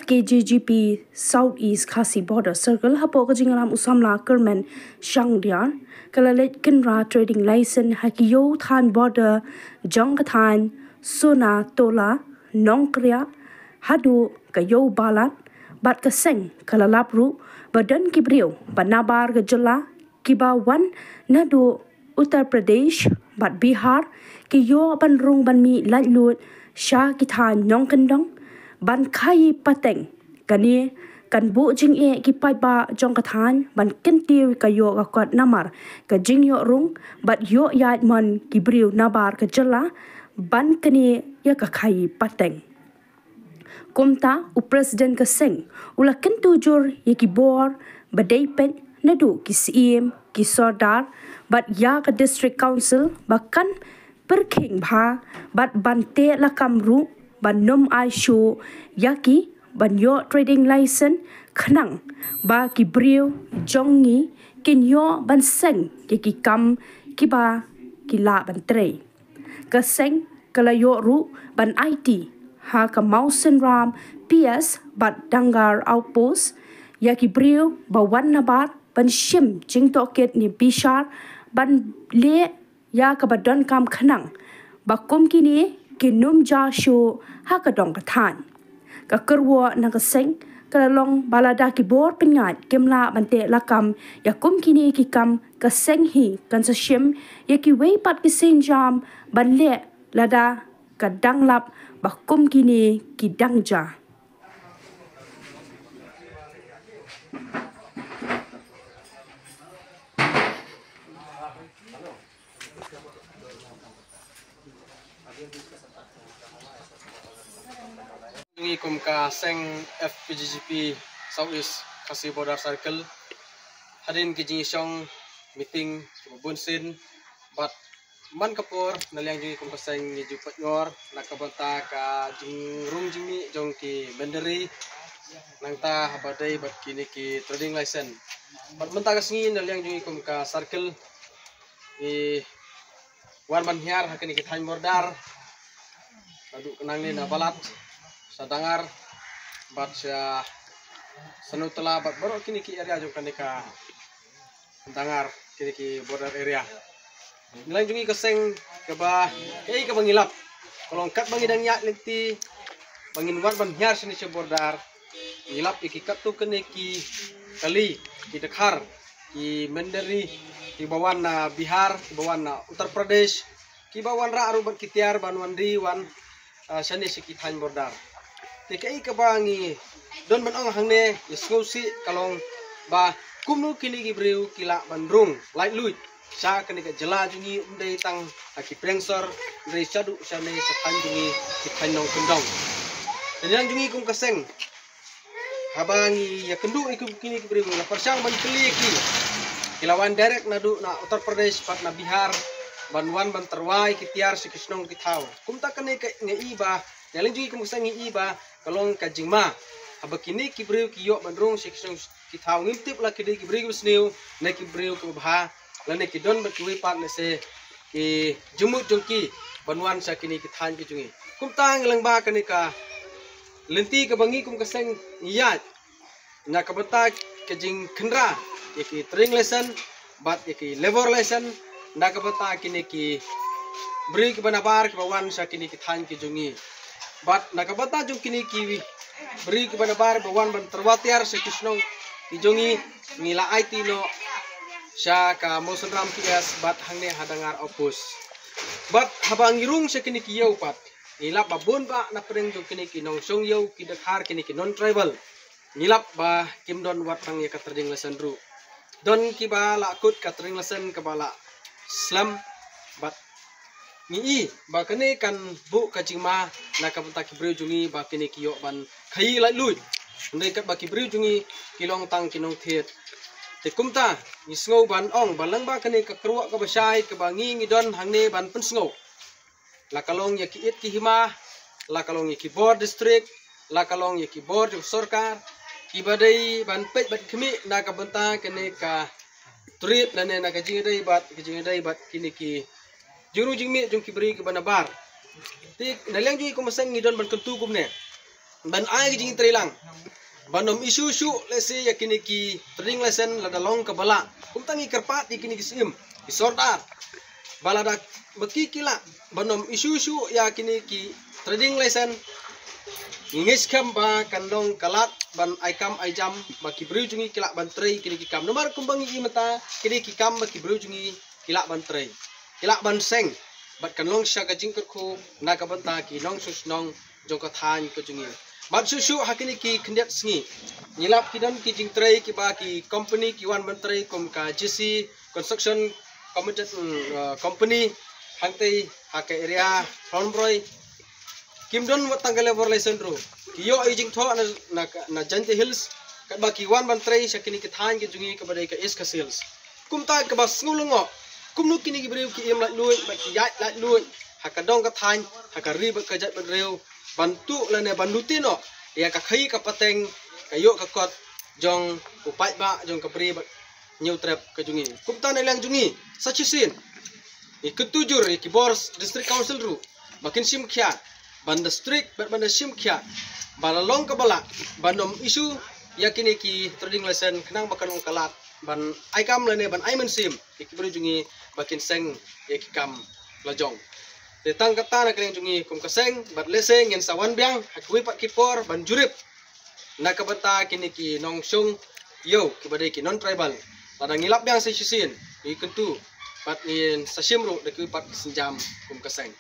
KJGP Southeast Khasi Border Circle hapo ka jingalam usamla Kerman Shangdiar kalalet kinra trading license hakiyo than border jongkathan sona tola nongkria hadu kayo balat bat kaseng kalalapru badan kibriu banabar gejala kibawan nadu Uttar Pradesh bat Bihar kiyo ban rung ban mi latlut sha kithan nongkendong ban khai pateng kani kan bu jing e ki pai ba jong kathan ban ken tiu kayo ka kot namar ka jing yo rung bat yo yat man ki briu nabar ka jala ban kani ya ka khai pateng kumta u president ka seng ula ken tujur ye ki bor badai pen nadu ki sim ki sordar bat ya ka district council bakan perking bha bat bante la kamru ban nom ai shu yaki ban yo trading license khnang ba ki briu jongi kin yo ban seng ki kam ki ba ki la ban tre ka seng kala yo ru ban IT ha ka Mausen Ram PS bat dangar outpost yaki briu ba wan nabar ban shim jing toket ni bishar ban le ya ka ba don kam khnang ba kum kini kinum ja shu hakadong kathan ka kerwo na ka seng kalong balada ki bor pingat kemla bante lakam ya kum kini ki kam ka seng hi kan sa shim ya ki wei pat ki seng jam ban le lada ka danglap ba kum kini ki dangja Kum ka seng FPGGP Southeast Khasi Border Circle hadin ki jing meeting bunsin bat man kapor nalyang jing kum ka seng ni jupat ngor nakabanta ka jing room jing jong ki benderi nangta habadai bat kini ki trading license bat menta ka singi nalyang jing kum ka circle i wan man hiar hakini ki than bordar adu kenang ni na balat sadangar bat sa sanutla bat baru kini ki area jong kanika dangar kini ki border area nilanjungi keseng ke ba kei ke bangilap kolong kat bangidang yak lenti bangin war ban hiar sini se border ngilap iki kat tu kini ki kali ki dekhar ki menderi ki bawan na Bihar ki bawan na Uttar Pradesh ki bawan ra aru bat kitiar banwandi wan sani se ki than border tikai ka bangi don ban ong hangne yesngo si kalong ba kumnu kini gi breu kila bandrung light luit sa kani ka jala jungi undai tang aki prengsor ndai sadu sane sa jungi ki thanong kendong dan jungi kum kaseng habangi ya kendu ikum kini gi breu la persang ban kli ki kilawan direct nadu na Uttar Pradesh pat na Bihar banwan ban terwai ki tiar si kisnong ki thau kum ta kani ka ngei ba dalang jungi kum kaseng ngei ba kalong kajingma abakini ki breu ki yo bandrung section ki thau ngimtip la ki de ki breu sneu ne ki breu ko bha la ne ki don ba ki pat ne se ki jumut jongki banwan sa kini ki than ki jungi kum tang lang ba kani ka lenti ka bangi kum kaseng ngiyat na ka bata ke jing khnra ki trading lesson bat ki labor lesson na ka bata kini ki breu ki banabar ki bawan sa kini ki than ki jungi bat nakabata jung kini kiwi beri ke banabar bawan ban terwatiar se kisnong kijongi ngila IT no sya ka Mausen Ram PS bat hangne hadangar opus bat habang irung se kini kiyo pat ngilap babon ba na preng jung kini kinong song yo ki dekhar kini ki non tribal ngilap ba kim don wat pang ya katring lesson ru don ki ba la kut katring lesson ka bala slam bat ngi ba kene kan bu kajingma na kabanta ki breu jungi ba kene kiyo ban khai la lui ndai kat ba ki breu jungi kilong tang kinong thet te kumta ni sngo ban ong balang ba kene ka kruwa ka basai ka bangi ngi don hangne ban pen sngo la kalong ya ki it ki hima la kalong ya ki board district la kalong ya ki board sarkar ki badai ban pet bat khmi na kabanta kene ka trip na ne na ka jingdai bat kini ki juru jingmi jung ki beri ke banabar tik nalang jungi ko masang ngidon ban kentu kum ne ban ai jing trilang banom isu lese yakini ki trading lesson lada long ka bala kum tangi kerpat yakini ki sim isordar balada beki kila banom isu yakini ki trading lesson ngis kam ba kandong kalat ban aikam aijam baki bru jungi kila ban trei kini ki kam nomor kumbang i mata kini ki kam baki bru jungi kila ban trei kila ban seng bat kanlong sya ka jingker ko na ka banta ki nong sus nong jongka than ko jungi bat susu hakini ki khendiat sngi nilap kidan ki jing trei ki ba ki company ki wan ban trei kom ka GC construction company hangtei hake area Frombroi Kimdon wat tanggal level lesson ro kiyo aging tho na Jante Hills kat ba ki wan ban trei sakini ki than ki jungi ka badai ka is ka sales kum ta ka bas ngulungo kum nu kini ki breu ki em lat lui ba ki yat lat lui hakadong ka than hakari ba ka jat ban reu bantu lane bandutino ya ka khai ka pateng kayo ka kot jong upai ba jong ka pri ba new trap ka jungi kum ta na lang jungi sa chisin iketujur ki bors district council ru makin sim kya banda strict banda sim kya balalong ka bala bandom isu yakini ki trading lesson kenang bakan ong kalat ban aikam lane ban aiman sim ikibru jungi bakin seng yakikam lajong tetang kata na kering jungi kum kaseng bat leseng yan sawan biang hakwi pat kipor ban jurip nakabata kini ki nong sung yo kibadai ki non tribal pada ngilap biang sa sisin ikentu pat in sa simru dakwi pat senjam kum kaseng